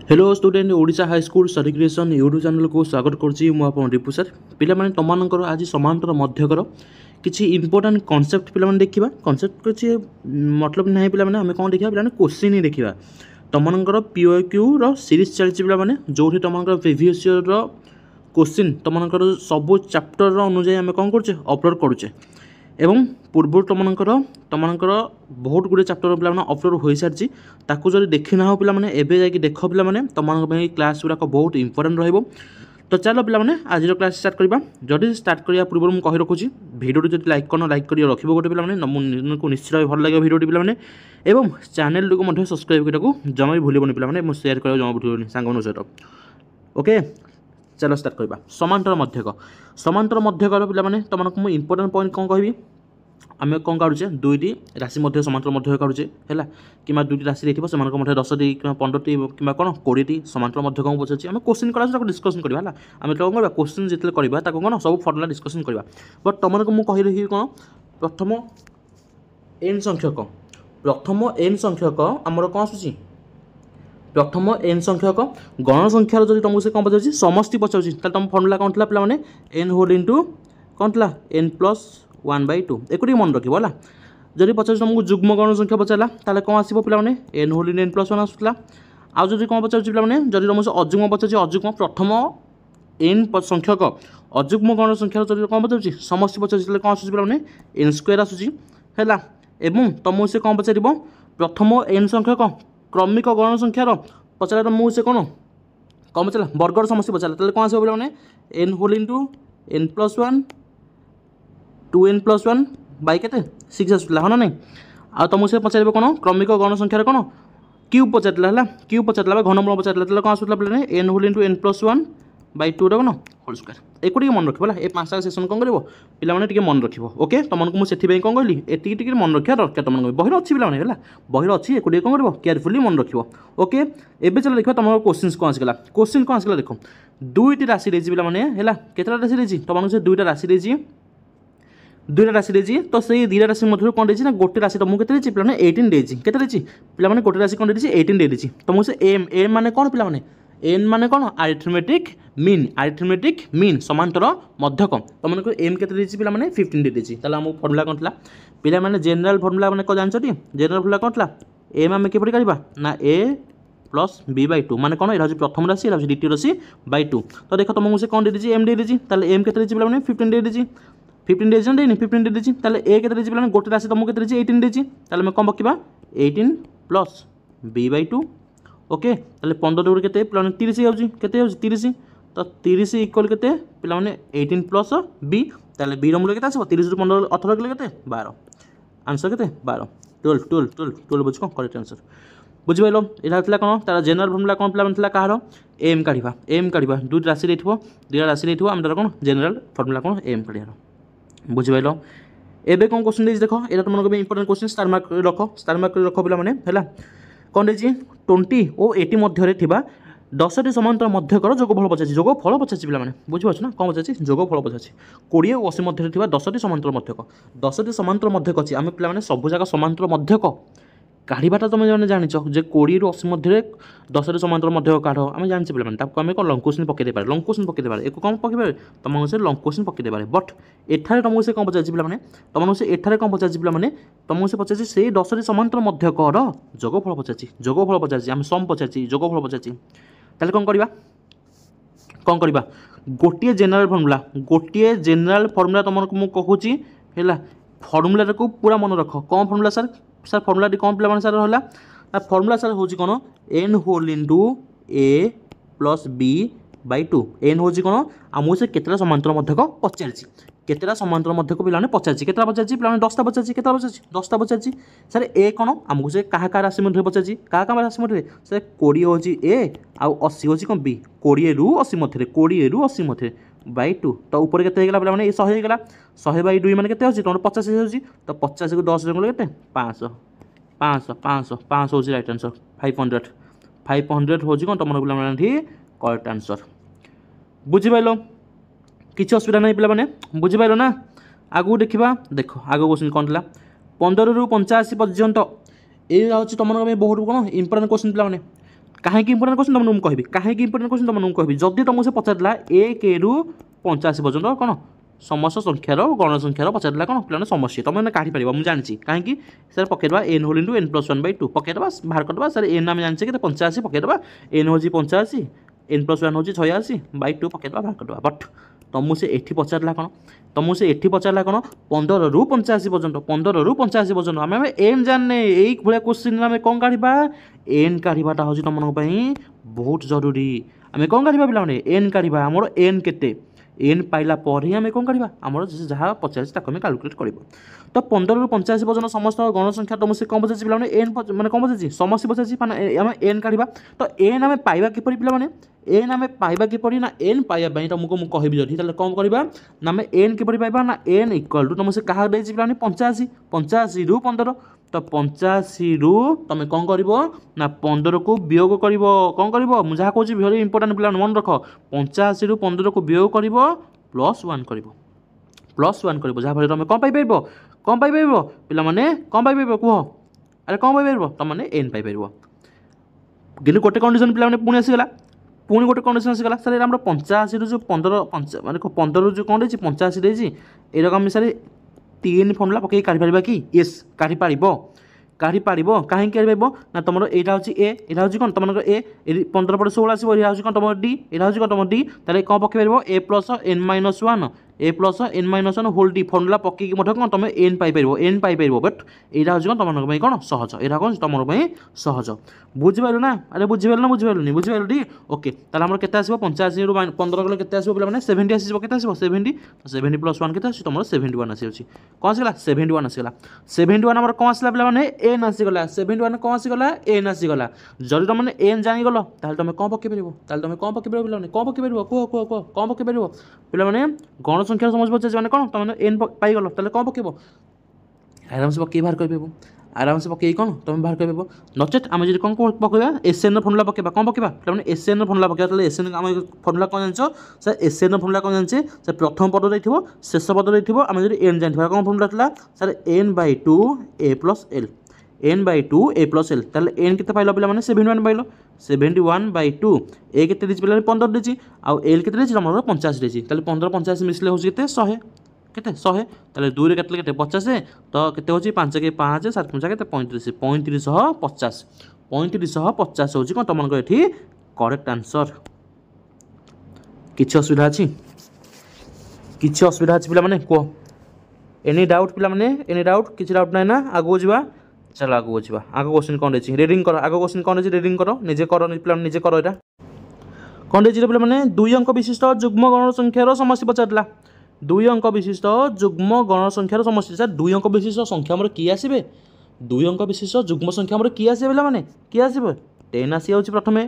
Hello student Odisha high school study creation YouTube channel को स्वागत करुच्ची मुझे रिपु सर पे तुम आज समांतर मध्यकर किसी इंपोर्टाट कनसेप्ट पे देखा कनसेप्ट किसी मतलब ना पे आम कौन देखा पे क्वेश्चन ही देखा तुमर पीओक्यू सीरीज चलती पे जो तुम प्रिवियस ईयर क्वेश्चन तुमर सब चैप्टर अनुजाई आम कौन कर अपलोड करुचे एवं पूर्व तुमकर बहुत गुड़े चैप्टर पे अपलोड हो सारी ताकू जब देखी ना पे एवं जा देख पे तुम क्लास गुड़ाक बहुत इंपोर्टेंट रही। तो चलो पे आज क्लास स्टार्ट करवा जदि स्टार्ट करने पूर्व मुझे कही रखुच्छी भिडियो जब लाइक कर लाइक कर रख गोटे पे को निश्चित भल लगे भिडियो पे एवं चैनल को सब्सक्राइब करने जमा भी भूलनी पे सेयार कर जमा भूल सांग सहित ओके। चलो स्टार्ट करवा समांतर मध्यकर पे तुमको मुझे इंपोर्टेंट पॉइंट कौन कहि आम कौन काढ़ुचे दुईटी राशि मध्य समांतर मध्य काढ़ुचे है कि दुईटी राशि रही से 10टी कि 15टी कि कौन 20टी समांतर मध्य कौन पचार आम क्वेश्चन क्लास डिस्कसन करवा आम कौन करवा क्वेश्चन जितने करवा कौन सब फर्मुला डिस्कसन करवा बट तुमको मुझे कही कौन प्रथम एन संख्यक आमर कौन आसूँ प्रथम एन संख्यक गण संख्यार जब तुमको से कौन पचार समष्टि पचार तुम फर्मुला कौन था पे एन होल इंटू कौन था एन प्लस 1/2 एक मन रखा है जब पचार तुमको जुग्म गण संख्या पचारा ताले कौन आसो पे N whole in N plus 1 आसूला आउ जब कौन पचार पे जब तुमको अजुग्म पचार अजुग्म प्रथम एन संख्यक अजुग्म गण संख्यार जब कौन पचार समष्टि पचार कौन आसूँ पे एन स्क्वायर आसूँ है एवं तुमको से कौन पचार प्रथम एन संख्यक क्रमिक गण संख्यार पचारा तुमको से कौन कौन पचारा वर्गर समष्टि पचारा कौन आसो पे N whole into N plus 1 2n + 1 by के 6 आसूला हाँ ना नहीं आ तुमको से पचार कौन क्रमिक गण संख्यार कौन क्यूब पचारा है क्यूब पचारा घनमूल पचारा कौन आसूला पे N whole into N plus 1/2 कौन होल स्क्वायर एक मन रखा है ये 5टा सेक्शन कौन कर पे मन रख ओके तुमको मुझे कौन कहली एति मन रखा दरकार तुम बहिर अच्छी पे बहिर अच्छी एक कौन कर केयरफुली मन रख ओके। एवं चलो देखा तुम क्वेश्चन कौन आसगला देख दुईटी राशि रही पे केतटा राशि रही तुमको से दुईटा राशि रही तो से दुईटा राशि मध्य कौन रही गोटे राशि तुमको के पे 18 रही के पे गोटे राशि कौन रही 18 रही तुमको से एम मान कौन पे एन मान कौन आरिथमेटिक मीन समांतर मध्यक तुमको एम के रही पे 15 रही आम फर्मुला कौन था पे जेनेल फर्मुला मैंने कौन जानते जेनेल फर्मुला कौन था एम आम किपर करवा ना ए प्लस b/2 मान कौन यहाँ प्रथम राशि यहाँ द्वितीय राशि /2 तो देख तुमको से कौन रही एम रही एम के रही पे 15 रही 15 डेज नहीं 15 डेज ए के पे गोटे राशि तुमको के 18 रही आम कौन पकड़ा 18 प्लस b/2 ओके 15 गुड़ के 30 हो 30 तो 30 इक्वल के पे 18 प्लस बी ताले बी मूल्य के 30 रू 15 18 के 12 आंसर के 12 12 बुझ कौन करेक्ट आंसर बुझिपाल यहाँ कौन तार जेनेल फर्मुला कौन पे कहार एम काढ़ा दुईट राशि रही दुईटा राशि रही आम तार कौन जेनेल फर्मुला कौन एम काढ़ बुझिपाल एवं कौन क्वेश्चन देख यहाँ तुमको इंपोर्टेंट क्वेश्चन स्टार मार्क रख पे कौन रही 20 और 80 मध्य 10टी समांतर मध्यकर जोगफल पचार पे बुझीपार ना कौन पचार जोगफल पचार 20 और 80 मध्य 10टी समांतर मध्यक 10टी समांतर मध्यक अच्छी आम पे सब जगह समांतर मध्यक काढ़ाटा तुम मैंने जान जे 20 ରୁ 80 मध्य 10टी समांतर मध्य काढ़ आम जाने पे आम कौन लंग क्वेश्चन पकई पारे लंग क्वेश्चन पकई पारे एक कौन पकई पारे तुमको से लंग क्वेश्चन पकई पारे बट एठारे तुमको से कौन पचार पे तुमको से एठारे कौन पचार पे तुमको से पचार से 10टी समांतर मध्यकर जोगफल पचार आम सम पचार जोगफल पचार कौन करवा गोटे जेनेल फर्मुला तुमको मुझे कहूँ है फर्मुला को पूरा मन रख कौन फर्मुला सर फर्मुला कौन पे सर है फर्मुला सर हूँ कौन एन होल इंटू ए प्लस b/2 एन हूँ कौन आमको से केतटा समांतर मध्यक पचार केतटा समांतर मध्यक पे पचार के पचार पे 10टा पचार के 10टा पचार सर ए कौन आमको से क्या राशि मध्य पचार क्या राशि मध्य सर 20 हूँ ए आउ 80 हूँ कौन बी 20 ରୁ 80 मध्य 20 ରୁ 80 मध्य /2 तो ऊपर के पे 100 होगा 100/2 मैंने के तुम 50 हो तो 50 को 10 के 500 हूँ रईट आंसर 500 हूँ कौन तुम पे करेक्ट आंसर बुझिपाल किसी असुविधा नहीं पे बुझिपाल ना आगू देखा देख आग क्वेश्चन कौन था 15 ରୁ 85 पर्यंत ये तुम बहुत कौन इंपोर्टेंट क्वेश्चन पे कहीं इंपोर्टेंट क्वेश्चन तुमको कहबी कहीं इंपोर्टेंट क्वेश्चन तुमको कहबी जदि तुमको से पचारा 1 ରୁ 85 पर्यंत कौन समस्त संख्यार गण संख्यार पचारा कौन पे समस्या तुम मैंने काढ़ी पार मुझे जानी कहीं सर पकईदा n whole into N plus 1/2 पकईदा बाहर करदे सर एन आम जाने कि 85 पकईदा एन हूँ 85 एन प्लस 1 हूँ 86/2 पकईदा बाहर करदे बट तुमको से एठी पचारा कौन तुमको से एठी पचारा कौन 15 ରୁ 85 पर्यंत 15 ରୁ 85 पर्यंत आम एन जाने यही भाया क्वेश्चन आम कौन काढ़ा एन काढ़ाटा हूँ तुम बहुत जरूरी आम कौन काढ़ा पे एन काढ़ा आमर एन केते एन पाइला पर ही आम कौन काढ़ा आमर जहाँ पचास आम काल्कुलेट कर तो 15 ରୁ 85 पर्यंत समस्त गण संख्या तुमसे कौन पचार पे एन मैंने कौन पचार समस्या पचार आम एन काढ़ा तो एन आम पाइबा किपरि पे एन आम पाइबा किपरि ना एन पाइबा तुमको मुझे कहबी जदि कौन करवा ना आम एन किपरि पाइबा ना एन इक्वल टू तुमसे क्या पे 85 85 ରୁ 15 तो 85 ରୁ तुम कौन कर ना 15 को वियोग कर कौन कर मुझे जहाँ कौन भेरी इंपोर्टाट पे मन रख 85 ରୁ 15 को वियोग कर +1 कर +1 कर जहाँ फल तुम कौन पाइपर कौन पाइपर पे कौन पाइपर कह अरे कौन पाइपर तुम मैंने एन पाइपर कि गोटे कंडीशन पे पुणी आसीगला पुणी गोटे कंडीशन आसीगला सर आम 85 ରୁ जो 15 माने 15 जो कौन रही 85 रही एरकम सर 3 फर्मुला पकई काढ़ी पार कि येस काढ़ी पार कहीं काढ़ी पार ना तुम यहाँ हूँ ए यहाँ हूँ कौन तुम ए 15 पर 16 आसो यहाँ हूँ कौन तुम डी यहाँ हूँ कौन तुम डी ताले कौन पकई पार a plus N -1 a plus N -1 whole d formula पकई कौन तुम एन पाइपर बट यहाँ हूँ कौन तुम कौन सहज यहाँ कौन तुम सहज बुझिपार ना अरे बुझिपार ना बुझिपार टी ओके तार के 85 ରୁ 15 गले के 70 आसो के 70 70 + 1 के तुम 71 आसी कौन आसगला 71 आसगला 71 आम कौन आसला पे एन आसीगला 71 कौन आसीगला एन आसीगला जदि तुम एन जानीगल तुम कौन पकई पार तुम कौन पकई पार पे कौन पकई पार कह कह कह कौन पकई पार पे गण संख्यार समझ पचार मैंने कौन तुम एन पाइगल ताले कौन पकईब आराम से पकई बाहर कर आराम से पकई कौन तुम बाहर कर नचेत आम जी कौन पकड़ा एसएन फर्मुला पकड़ा कौन पकड़ा पे एसएन फर्मुला पकड़ा एसएन आम फर्मुला कौन जान सर एसएन फर्मुला कौन जाने सर प्रथम पद रही शेष पद रही आम जो एन जानी कौन फर्मुला था sir n/2 a + l n/2 a + l ताले एन के पाइल पे 71 पाइल 71/2 ए के पे 15 रही आउ एल के तुम 50 रही 15 50 मिसले हूँ के 100 केते 100 ताले 2 रे केते 50 तो केते होची 5 के 5 7 5 केते 35 3550 3550 होची कोन तमन को एठी करेक्ट आंसर किछ असुविधा अछि पिला माने को एनी डाउट पिला माने एनी डाउट किछ डाउट नै ना आगो जिबा चलो आगो जिबा आगो क्वेश्चन कोन रही रीडिंग करो आगो क्वेश्चन कोन रही रीडिंग करो निजे करो पिला निजे करो एटा कोन रही पिला माने 2 अंक विशिष्ट युग्म गण संख्यार समस्या पचारला 2 अंक विशिष्ट युग्म गण संख्यार समस्या सर 2 अंक विशिष्ट संख्या हमर की आसीबे 2 अंक विशिष्ट युग्म संख्या हमर की आसीबे माने की आसीबे 10 आसी जाउची प्रथमे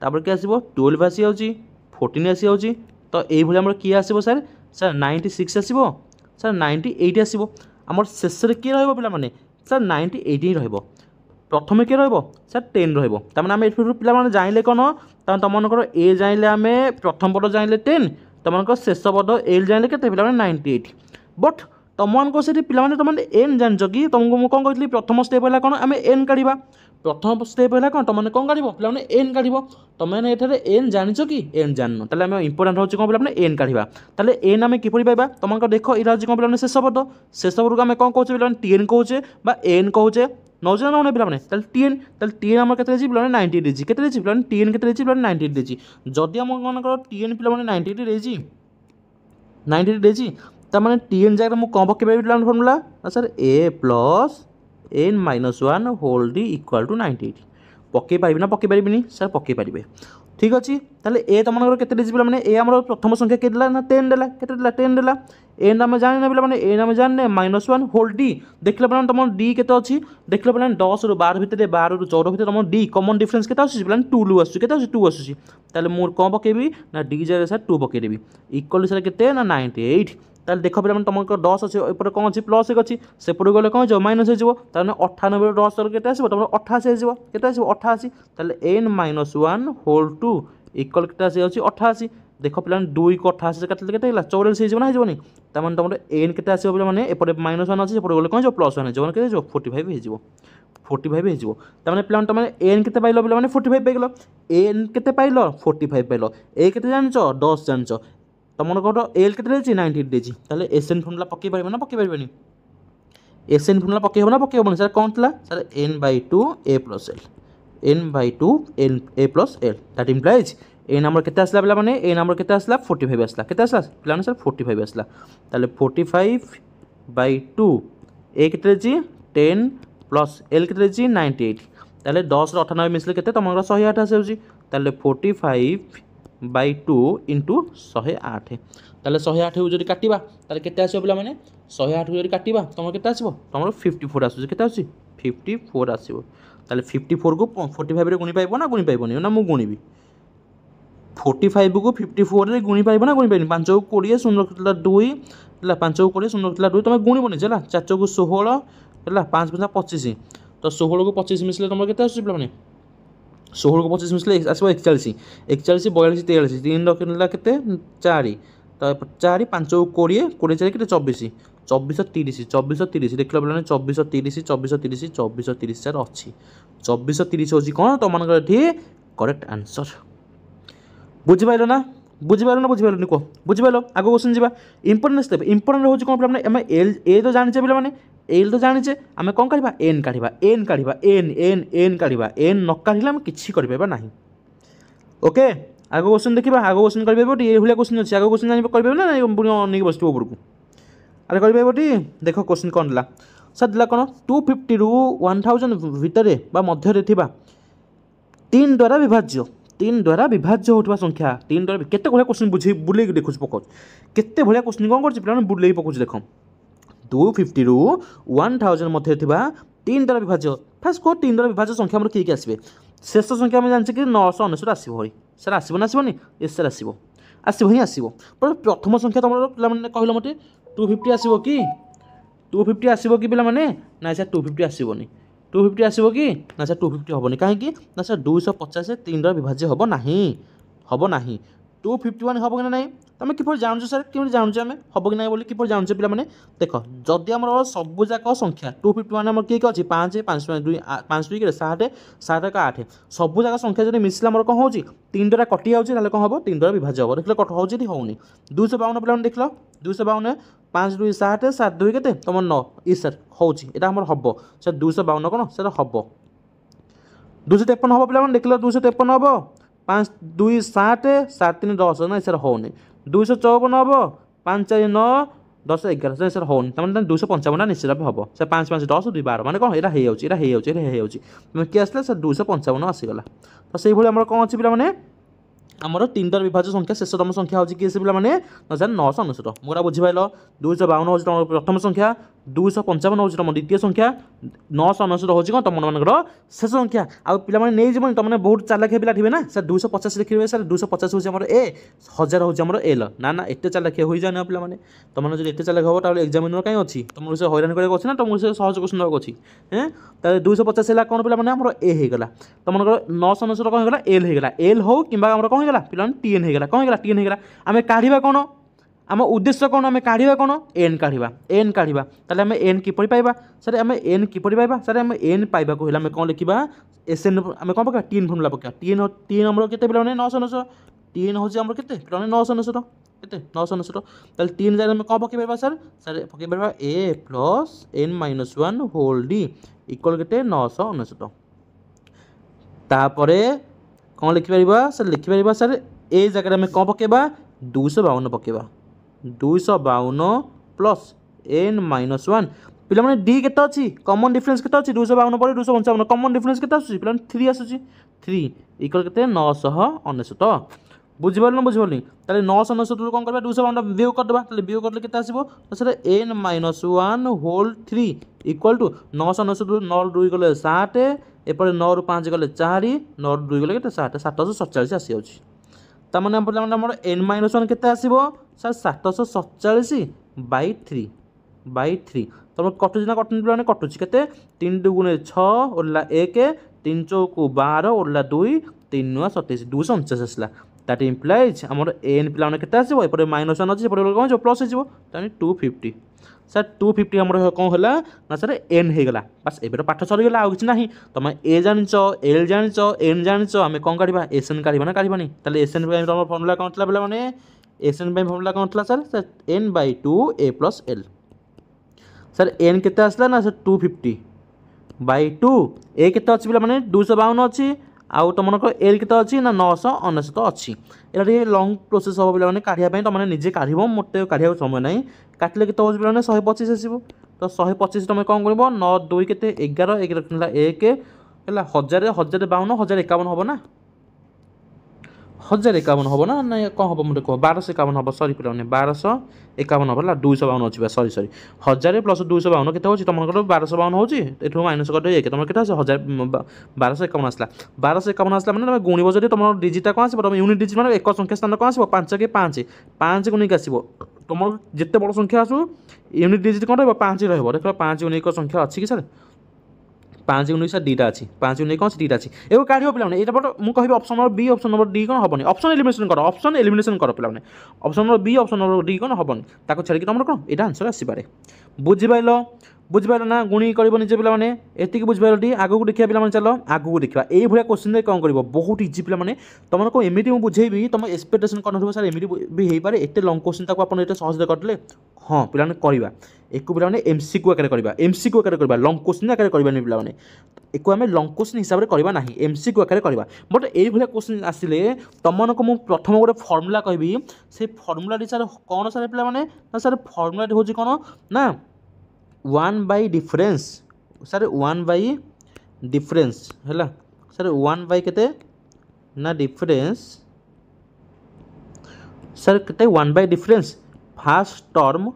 तापर की आसीबो 12 आसी जाउची 14 आसी जाउची तो एई भली हमर की आसीबो सर सर 96 आसीबो सर 98 आसीबो हमर शेष रे की रहबो पिला माने सर 98 ही रहबो प्रथमे के रहबो सर 10 रहबो त माने हम एठु पिला माने जानिले कोन त तमनकर ए जानिले हमें प्रथम पद जानिले 10 तुमको शेष पद एल जाने के पे 98 बट तुमको से पे एन जान कि तुमको मुझे कौन कहती प्रथम स्टेप है कौन आम एन काढ़ा प्रथम स्टेप है कौन तुमने कौन काढ़ पे एन काढ़ तुमने ये एन जान कि एन जान ताले आम इंपोर्टाट हो कौन पे एन काढ़ा ताले एन आम किपरि पाइबा तुमको देख यहाँ हूँ कौन पे शेष पद को आम कौन कहे पे टीएन कहे एन कहे नौजे ना पे टीएन आम के 90 रही के टीएन के 90 रही जदि आम मन टीएन पे 98 रही 90 रही तमाने टीएन जगह मुझे कौन पकई पारि formula sir A plus N -1 whole D equal to 98 पकई पारि ना पकई पारि सर पकई पारे ठीक अच्छे ताले ए तुम के पे ए आम प्रथम संख्या के ना 10 देला के 10 देला एन आम जाने पे एन आम जाने -1 होल डी देखले पे तुम डी के अच्छी देखले पे 10 ରୁ 12 भितर 12 ରୁ 14 भितर तुम डी कमन डिफरेंस के 2 लु आसुची के 2 आसुची ताले मोर कौन पकेबी ना डी जगह सर 2 पकेदेवी इक्वल सर के ना 98 ताले देख पे तुम 10 अच्छे एपटे कौन अच्छी प्लस 1 अच्छी सेपटे गले कौन हो माइनस हो 98 10 के 88 के 88 ताले एन -1 होल 2 इक्वल के 88 देख पे 2 को 88 से काटले के 44 हो नहीं तुम एन के पे एपटे -1 अच्छी गले कौन +1 हो 45 हो 45 ହେଇଯିବ ତାମାନେ ପିଲାମାନେ ତମେ n କେତେ ପାଇଲ ପିଲାମାନେ 45 ପାଇଗଲ n କେତେ ପାଇଲ 45 ପାଇଲ a କେତେ ଜାଣିଛ 10 ଜାଣିଛ ତମର l କେତେ ଦେଇଛି 98 ଦେଇଛି ତାହେଲେ SN ଫର୍ମୁଲା ପକେଇ ପାରିବ ନା ପକେଇ ପାରିବନି SN ଫର୍ମୁଲା ପକେଇ ହେବ ନା ପକେଇ ହେବନି ସାର୍ କ'ଣ ଥିଲା sir n/2 a plus l n/2 a plus l that implies a number केते आसला पिला माने a नंबर केते आसला 45 आसला केते आसला पिला सर 45 आसला ताले 45/2 a केते जी 10 प्लस l केते जी 98 ताले 10 रो 98 मिसले केते तमरा 108 आसे ताले 45/2 into 108 ताले 108 को जदी काटिबा ताले केते आसीबो पिला माने 108 को जदी काटिबा तमर केते आसीबो तमर 54 आसु केते आसी 54 आसीबो ताले 54 को 45 रे गुणी पाइबो ना गुणी पाइबोनी ना मु गुणीबी 45 को 54 रे गुणी पाइबो ना गुणी पाइबोनी 5 को 20 शून्य रखला 2 हला 5 को 20 शून्य रखला 2 तमे गुणीबोनी चला 4 को 16 हला 5 5 25 तो 16 को 25 मिसले तमर केते आसी पिला माने 16 को 25 मिसले आसीबो 41 41 42 43 3 रखला केते 4 तो 4 5 को 20 20 4 केते 24 24 देख लो पिला 24 30 सर अच्छी 24 30 होची कोन तो मन करेक्ट आंसर बुझिपाइलो ना बुझिपाइलो को बुझिपाइलो आगो क्वेश्चन जीवा इंपोर्टेंट स्टेप इंपोर्टेंट होची कोन पिला माने हम एल ए तो जानिचे पिला माने एल तो जानिचे हम कोन काढिबा एन काढिबा एन काढिबा एन न काढिला हम किछि करि पाबा नाही ओके आगो क्वेश्चन देखिबा आगो क्वेश्चन करि पाबो ए हुलिया क्वेश्चन अछि आगो क्वेश्चन जानि करि पाबो ना पुनी अनेक बस्तु ऊपर को अरे करि पाबोटी देखो क्वेश्चन कोन दिला सर दिला कोन 250 रु 1000 भितरे बा मध्य रे थिबा 3 द्वारा विभाज्य होतबा संख्या 3 द्वारा केते भलिया क्वेश्चन बुझी बुले देखुछ पकोच केते भलिया क्वेश्चन कोन करछि पिला बुले पकोच देखो 250 रु 1000 मध्य थिबा 3 द्वारा विभाज्य फर्स्ट को 3 द्वारा विभाज्य संख्या हमर की आसीबे शेष संख्या हम जानछि कि 999 आसीबो होई सर आसीबो ना आसीबोनी यस सर आसीबो ही आसीबो पर प्रथम संख्या तमरो पिला माने कहलो मते 250 आसीबो कि 250 आसीबो कि पिला माने ना सर 250 आसीबोनी 250 आसीबो कि ना सर 250 होबोनी काहे कि ना सर 250 से 3 द्वारा विभाज्य होबो नाही 251 होबो कि नहीं तमे किपर जानछु सर किपर जानछु हमें होबो कि नहीं बोली किपर जानछु पिला माने देखो जदी हमर सब जाक संख्या 251 हमर की अछि 5 5 2 5 2 के 7 7 का 8 सब जाक संख्या जदी मिसला हमर कोन होची 3 द्वारा कटि जाउची ताले कोन होबो 3 द्वारा विभाज्य होबो देखलो कट होची ती होउनी 252 पिला माने देखलो 252 5 2 7 7 2 केते तमर 9 ई सर होची एटा हमर होबो सर 252 कोन सर होबो 253 होबो पिला माने देखलो 253 होबो 5 2 7 7 3 10 ना सर होउनी 254 होबो 5 4 9 10 11 सर होउनी तमन 255 ना निश्चित भाबे होबो सर 5 5 10 2 12 माने कोन एटा हे जाउची तमे कि आसला सर 255 आसी गला तो सेही भली हमर कोन अछि पिला माने आमर 3 द्वारा विभाज्य संख्या शेषतम संख्या होची कि पिला माने 999 मोरा बुझि पाइलो 252 होची तम प्रथम संख्या 255 होची तम द्वितीय संख्या 999 होची कोन तम मनकर शेष संख्या आ पिला माने नै जेबन तमने बहुत चालाक हे पिला थिबे ना सर 250 लिखिबे सर 250 होची हमर ए 1000 होची हमर एल ना ना एते चालाक होई जाने पिला माने तमने जदि एते चालाक होबो ताले एग्जामिनर काई अछि तमर से हैरान करे अछि ना तमर से सहज क्वेश्चन होबो अछि हैं ताले 250 हेला कोन पिला माने हमर ए हे गला तमनकर 999 कोन हे गला एल हे गला एल हो किबा हमर कोन हे गला पिला टीएन हे गला कोन हे गला टीएन हे गला आमे काढिबा कोन आम उद्देश्य कौन आम काढ़ा कौन एन काढ़ा ताले आम एन किपर पाइबा सर आम एन किपर पाइबा सर आम एन पाइबा को आम कौन लिखा एस एन आम कौन पका टीन फर्मुला पका टीन टीन आम के पे 999 टीन हूँ आम के पे 999 के 999 ताले तीन जगह आम कौन पकई पार्बा सर सर पकई पार्बा a plus N -1 whole d equal के 999 तापरे कौन लिखिपर सर लिखिपर सर ए जगह आम कौन पकेबा 252 पकेबा 252 प्लस एन -1 पिला माने डी केते अछि कॉमन डिफरेंस केते अछि 252 पर 255 कॉमन डिफरेंस केते अछि पिला 3 आसुछि 3 इक्वल केते 999 बुझि परल न बुझि परली ताले 999 कोन करबा 252 वियोग कर देबा ताले वियोग करले केते आसीबो sir n -1 whole 3 equal to 999 9 2 गले 7 एपर 9 रु 5 गले 4 9 2 गले केते 7 747 आसी जाउछि ता माने हमर एन -1 केते आसीबो सर 747/3 तुम कटुची ना कटुनी पे कटुची के 3 2 6 ओरला 1 3 चौक 12 ओरला 2 3 9 27 249 आसला दैट इम्प्लाइज आमर एन पिला के आसो एपटे -1 अच्छी कौन प्लस हो 250 सर 250 आम कौन है ना सर एन हो गला बस एबे पाठ सरीगला आउ किसी ना तुम ए जान एल जान एन जान आम कौन काढ़ा एस एन काढ़ा ना काढ़ानी ताले एस एन तुम फर्मुला कौन था पे एस एन फर्मुला कौन था sir N by 2 A plus L sir N के आसला ना सर 250 बाई 2 ए के अच्छी पे 252 अच्छी आउ तुम एल के अच्छी ना 999 अच्छी ये लंग प्रोसेस हम पे काढ़ापी तुमने निजे काढ़ मत काढ़ा समय ना काटिले के पे 125 आसो तो 125 तुम कौन कर 9 2 के 11 1 1000 1052 1051 हम ना 1051 हम ना कौन हम मुझे कह 1251 हम सरी पे 1251 हम 252 अच्छी सरी सरी 1000 प्लस 252 के तुम 1252 हो माइनस कर तुम के 1251 आसला 1251 आसला मैंने तुम गुणव जब तुम डिजिटा कौन आस तुम यूनिट डिजिट मैंने एक संख्या स्थान कौन आसो 5 के 5 5 को नहीं आसो तुम जिते बड़ संख्या आसू यूनिट डिजिट कौन रहा 5 रहा देख 5 यूनिक संख्या अच्छी कि सर 5 यूनिक सर दुटा अच्छी 5 यूनिक कौन दुटा अच्छी ये काढ़ पे ये मुझे कह option number B option number D कौन हेनी ऑप्शन एलिमिनेशन कर पे option number B option number D कौन हेनी ताको छाड़ी तुम कौन यहाँ आंसर आसपे बुझिपाल बुझिपाल ना गुणी कर निजे पे एति बुझिपाल टी आगू देखा पे चलो आगू देखा ये भाया क्वेश्चन कौन कर बहुत इजी पे तुम को एमती मुझे बुझेबी तुम एक्सपेक्टेशन कर सर एमती भी हो पाए एत लंग क्वेश्चन ताको आप सहज करते हाँ पे करवा एक पे एमसीक्यू आकार करवा एमसीक्यू आकार करवा लंग क्वेश्चन आकार करवा पे एक आम लंग क्वेश्चन हिसाब से करवा ना एमसीक्यू आकार करवा बट ये क्वेश्चन आसिले तुमको मुझे प्रथम गोटे फर्मुला कहि से फर्मुला सर कौन सर पे सर फर्मुला हूँ कौन ना 1 by difference sir 1 by difference है सर 1 बाई केते ना डिफरेंस सर केते 1 by difference fast term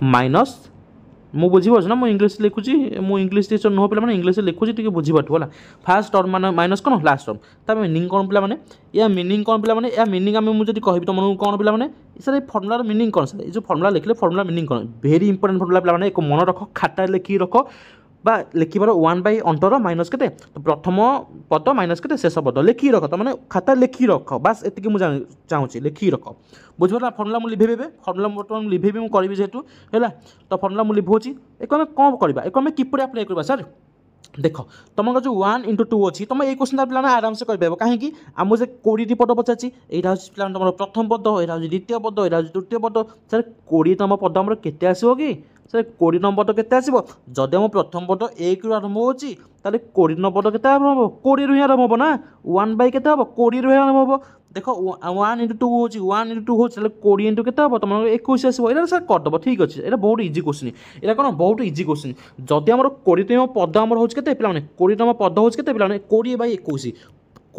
minus मु बुझीपार ना मुझे इंग्लीश लिखुची मु इंग्लीश टीचर नुह पे इंग्लीश लिखुची टी बुझीपार है फास्ट टर्म मान माइनस कौन लास्ट टर्म तार मीनिंग कौन पे या मीनिंग कौन पे या मीनिंग आम मुझे कहि तुमको कौन पे सर ये फर्मुलार मीनिंग कौन सर ये फर्मुला लिखले फर्मुला मीनिंग कौन भेरी इंपोर्टेंट फर्मुला पे एक मन रख खाता लिखी रख बा लिखिबार 1 बाई अंतर माइनस के तो प्रथम पद माइनस के शेष पद लिखी रख तो मैंने खाता लिखी रख बास एति मुझे चाहूँगी लिखी रख बुझे फर्मुला मुझे लिभेबे फर्मुला बर्तमान लिभेबी मुझे करी जेहतु है तो फर्मुला मुझे लिभौची एक आम कौन करवा एक आम किपरि अप्लाई करवा सर देख तुम जो 1 इंटू 2 अच्छी तुम ये क्वेश्चन पे आराम से कर कहीं आम से 20 पद पचार यहाँ हूँ तुम प्रथम पद यहाँ हूँ द्वितीय पद यहाँ हूँ तृतीय पद सर 20तम पद आम के आसो कि सर 20 पद के आसो जदि आम प्रथम पद 1 रु आरंभ हो 20 पद के आरंभ हम 20 रु आरंभ हम ना 1 बाई के 20 रु आरंभ हम देख 1 इंटू 2 हो 1 इंटू 2 हो 20 इंटू के तुम 21 आसो यहाँ सर करदेव ठीक अच्छे ये बहुत इजी क्वेश्चन यहाँ कौन बहुत इजी क्वेश्चन जदि आम 20तम पद आम हो 20तम पद हो 20 बाई 21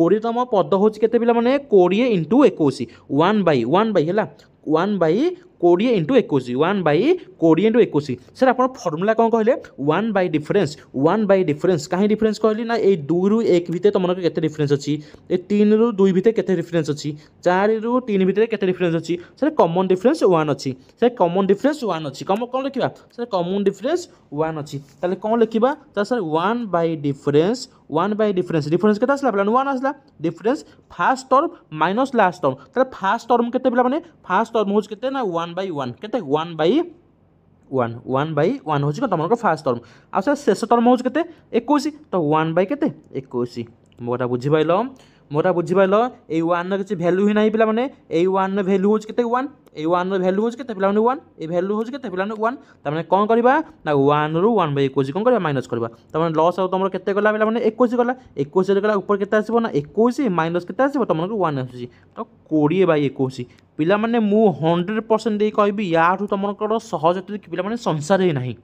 20तम पद हो 20 इंटू 21 1 बाई है 1 by 20 into 21 1 by 20 into 21 sir आप फर्मुला कौन कहले 1 बाई डिफरेंस कहीं डिफरेंस कहली ना ये 2 रु 1 भितर तुम के डिफरेंस अच्छी ये 3 रु 2 भितर के डिफरेंस अच्छी 4 रु 3 भितर के डिफरेंस अच्छी सर कॉमन डिफरेंस 1 अच्छी सर कॉमन डिफरेंस 1 अच्छी कम कौन लिखा सर कॉमन डिफरेंस 1 अच्छी ताले कौन लिखा सर 1 बाई डिफरेंस डिफरेंस के आसला पे 1 आसला difference fast term minus last term ताले फास्ट टर्म के पे फास्ट टर्म हो ना 1 बाई 1 के 1 बाई 1 बाई 1 हूँ तुम फास्ट टर्म आ सर शेष टर्म हूँ के 21 तो 1 बाई के 21 मोटा बुझीपाल मोटा बुझीपाल ये 1 किसी भैल्यू ही नहीं पे ये 1 भैल्यू हूँ के 1 ये 1 भैल्यू हूँ के 1 ये भैल्यू हूँ के 1 तमें कौन करवा ना 1 रु 1 बाई 21 कौन करवा माइनस करवा तमें लस तुम के गला पे 21 गला 21 गला ऊपर के आसो ना 21 माइनस के आसो तुमको 1 आस तो 20 बाई 21 पिला माने मु 100% दे कहबी याठू तुमको सहज ट्रिक पिला माने संसार ही नहीं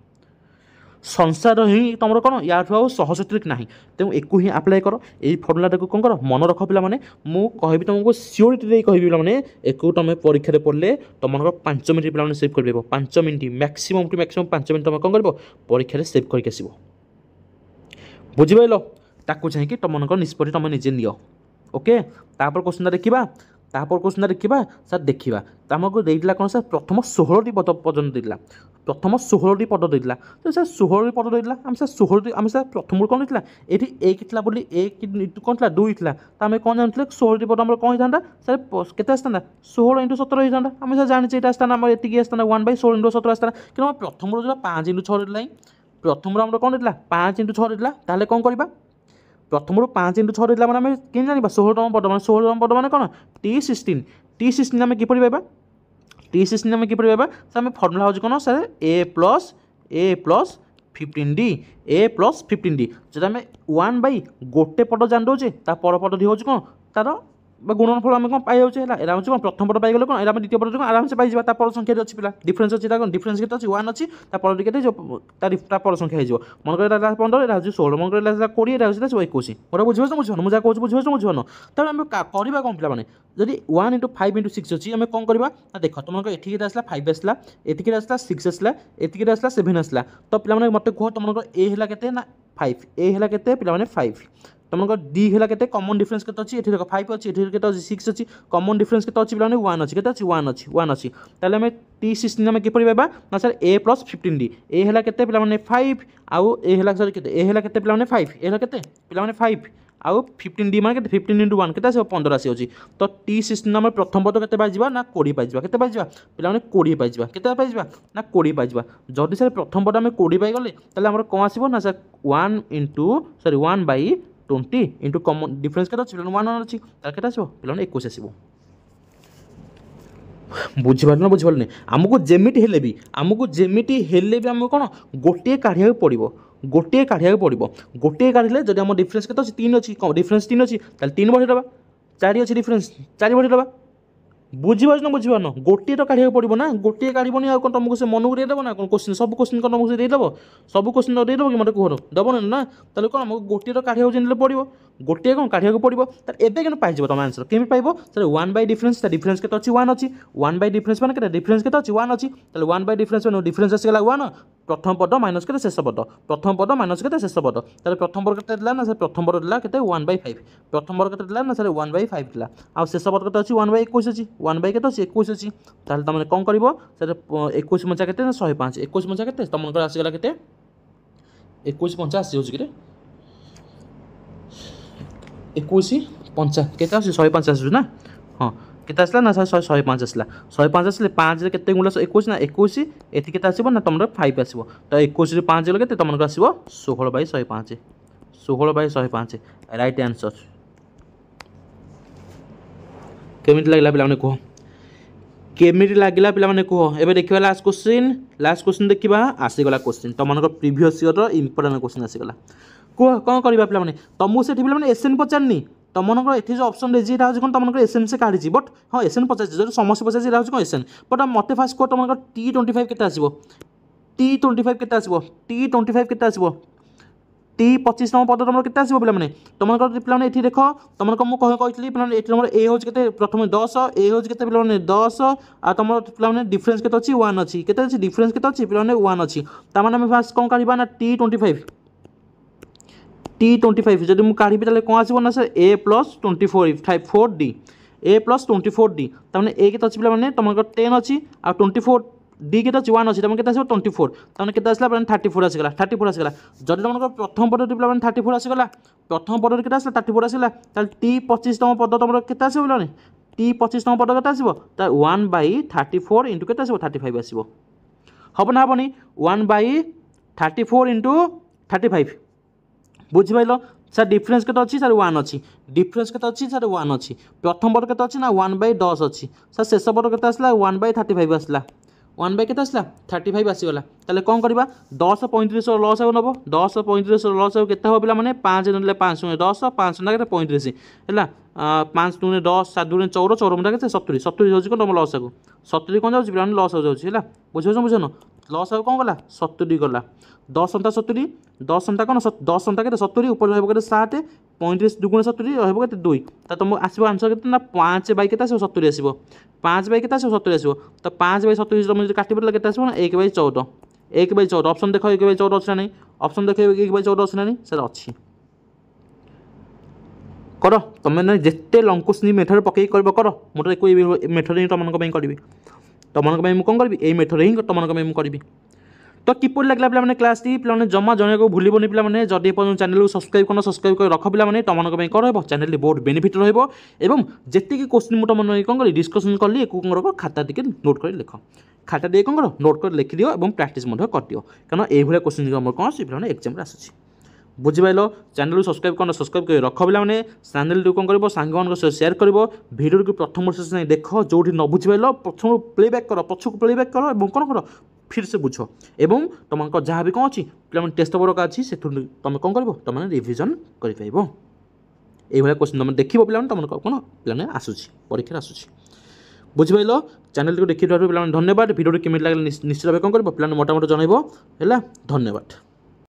संसार ही तुम कौन या सहज ट्रिक ना तेणु एक ही आप्लाय कर ये फर्मुला कौन कर मन रख पे मुझे तुमको सियोरिटी कहबी पे एक तुम परीक्षा पढ़ले तुम 5 मिनट पे सेव कर 5 minute maximum to maximum 5 minute तुम कौन कर परीक्षा सेव करके आस बुझिपाल ताकू चाहिए तुम निष्पत्ति तुम निजे नि ओके तापर क्वेश्चन देखा तापर क्वेश्चन देखा सर देखा तुमको देला कौन सर प्रथम 16 पद पर्यटन देला प्रथम 16टी पद देला तो सर 16टी पद देला आम सर 16टी आम सर प्रथम कौन होता ये एक था बोली एक कौन था 2 था तो आम कौन जानते 16टी पद आम कौन होता सर के 16 × 17 होता आम सर जाने ये आसता ये आसता 1/16 × 17 आसता कि प्रथम जो 5 × 6 देला प्रथम आम कौन देला 5 × 6 देला ताहले कौन करवा प्रथम 5 × 6 देला मैंने कि जाना 16तम पद मैंने 16तम पद मैंने कौन T16 आम किपर पाइबा T16 आम किपर पाइबा सर आम फर्मुला हूँ कौन सर A + 15D जो आम 1/, गोटे पद जान दौचे पर पद हूँ कौन तार गुणनफल आम कौन पाई जाऊे है हूँ कौन प्रथम पद पाइगले कौन यहाँ द्वितीय पद कौन आराम से पाई पर संख्या अच्छी पिला डिफरेन्स अच्छी कौन डिफरेन्स के 1 अच्छी पर पर संख्या हो मन कर 15 यहाँ हूँ 16 मन कर 20 यहाँ हूँ 21 मोटा बुझे बुझे मुझे कौन बुझे बुझे तेनाली आम करवा कौन पे जदि 1 × 5 × 6 अच्छी आम कौन करवा देख तुम ये आसला 5 आसला ये आसला 6 आसला ये आसला 7 आसला तो पे मत कह तुम ए है के 5 ए है के पे 5 तुमको डी है के कमन डिफरेन्स के अच्छी ये देख 5 अच्छी ये के 6 अच्छी कमन डिफरेन्स के अच्छी पे 1 अच्छी के 1 अच्छी ताले आम T16 आम किपर पाइबा ना सर A + 15D ए है के पे 5 आउ ए है सर के ए है के पे 5 ए है के पे 5 आउ 15D मान के 15 × 1 के 15 आसी तो T16 आम प्रथम पद के पाइबा ना 20 पाइबा के पाइबा पे 20 पाइबा के पाइबा ना 20 पाइबा जदि सर प्रथम पद आम 20 पाइगले ताले आम कौन आसो ना सर 1/20 इंटू कमन डिफरेन्स के 1 अच्छी तार के आसो पे 21 आसो बुझिपार ना बुझिपारे आमको जेमिटी हेले भी आमको कौन गोटे काढ़ा पड़ो गोटे काढ़ा पड़ो गोटे काढ़ले जब आम डिफरेन्स के 3 अच्छी डिफरेन्स 3 अच्छी 3 बढ़ेदबा 4 अच्छी डिफरेन्स 4 बढ़ेदबा बुझिपार ना बुझिपार गोटे तो काढ़ा पड़ो ना गोटे काढ़बनी आ तुमको से मन को देदेव ना कौन क्वेश्चन सब क्वेश्चन कौन तुमको देदेव सब क्वेश्चन देदेव कि मतलब कह दबन ना ताले कौन आमको गोटे तो काढ़ा जान पड़ो गोटे कौन काढ़ा पड़ो तर एवं क्या पाइज तुम आंसर केमी पाइब सर 1/, डिफरेन्स डिफरेन्स के अच्छी 1 अच्छी 1/, डिफरेन्स मैंने के डिफरेन्स के अच्छी 1 अच्छी 1/, डिफरेन्स मैंने डिफरेन्स आसगला 1 प्रथम पद माइनस के शेष पद प्रथम पद माइनस के शेष पद ताले प्रथम पद के ना सर प्रथम पद देला के 1/5 प्रथम पद के ना सर 1/5 था आ शेष पद के अच्छी 1/21 अच्छी 1/, के 21 अच्छी ताले तुम कौन कर सर 21 × 5 के 105 21 × 5 के तुम आसगला के 21 × 5 आसी कि 21 × 5 के 105 आस ना हाँ के आसला ना सर 105 आसला 105 आसले 5 के 21 ना 21 ये के आसो ना तुम 5 आसो तो 21 × 5 के तुम आसो 16/105 16/105 राइट आंसर केमी लगला पे कह केमी लगे पे कह ए देखा लास्ट क्वेश्चन देखा आसीगला क्वेश्चन तुम प्रीवियस ईयर इंपोर्टेंट क्वेश्चन आसीगला कह कौन करवा पे तुमको से पे एसएन पचारनी तुमको ये जो ऑप्शन रही है कौन तुमको एसएन से काढ़ी बट हाँ एसएन पचार जो समस्या पचार हूँ कौन एसएन बट मत फास्ट कह तुम T25 के आसो T25 के आसो T25 के आसो T25 पद तुम के आसो पे तुम पे देख तुमको मुझे कही पे तुम ए हूँ के प्रथम 10 ए हूँ के पे 10 आ तुम पे डिफरेन्स के अच्छी 1 अच्छी के डिफरेन्स के अच्छी पे 1 अच्छी तमें फास्ट कौन काढ़ा ना T25 जब मुझे काढ़ी कौन आसो ना sir A + 4D A + 4D तमें ए के अच्छी पे तुम 10 अच्छी आ 24D के 1 अच्छी तुम के 24 तमें के 34 आसगला 34 आसगला जब तुम प्रथम पद पे 34 आसगला प्रथम पद के 34 आसगला T25तम पद तुम के आसो पे T25तम पद के आसो 1/34 इंटू के 35 आसो हम ना हेनी 1/34 इंटू 35 बुझिपाल सर डिफरेन्स के अच्छी सर 1 अच्छी डिफरेन्स के अच्छी सर 1 अच्छी प्रथम पद के अच्छी ना 1/10 अच्छी सर शेष पद के आसला 1/35 आसला 1 के आसला 35 आसीगला ताले कौन करवा 10 35 लस आउ नब 10 35 लस आउ के हम पे 5 ने 5 10 5 ना 35 है 5 दूने 10 7 दूने 14 14 मुठा के 70 70 हो तुम लस आगु 70 कौन जाऊँगी पे लस जाऊँगी है बुझन लस आउ कौन गला 70 गला 10 अंता 70 10 अंता कौन 10 अंता के 70 ऊपर रहा 7 35 2 × 70 रहा 2 तो तुम आसो आंसर के 5/, के 70 आसो 5/, के 70 आसो तो 5/70 तुम काटे के आसो 1/14 1/14 ऑप्शन देख 1/14 अच्छे ना ऑप्शन देख 1/14 अच्छे ना सर अच्छी कर तुम जिते लंग क्वेश्चन मेथड पकई कर मोटर एक मेथड ही तुम करी तुम कौन करी ये मेथड ही तुम करी तो किपर लगे पे क्लास टी पे जमा जन को भूलनी पे जदि चैनल को सब्सक्राइब कर सब्सक्राइब कर रख पे तुम कौन रहा चैनल बहुत बेनिफिट रही जी क्वेश्चन मुझे मन कौन करी डिस्कसन कली कौन खाता टी नोट कर लिख खाता टे कौन कर नोट कर लिखि दियो और प्रैक्टिस कर दियो कारण ये क्वेश्चन कौन से पे एग्जाम आसूँ बुझिपाल चैनल सब्सक्राइब कर सब्सक्राइब कर रख पे चैनल कौन कर सांग सेयार कर भिडियो को प्रथम वर्ष देख जो न बुझिपाल प्रथम प्लेबैक कर पछक प्लेबैक कर और कौन कर फिर से बुझ एवं तुम जहाँ भी कौन अच्छी पे टेस्ट पेपर का अच्छी से तुम कौन कर तुम रिविजन कर ये क्वेश्चन तुम देख पे तुम कौन पे आसूँ परीक्षा आसूँ बुझिपाल चैनल को देखिए पे धन्यवाद भिडियो केमी लगे निश्चित भाव कौन कर पे मोटामोटी जनइब है धन्यवाद।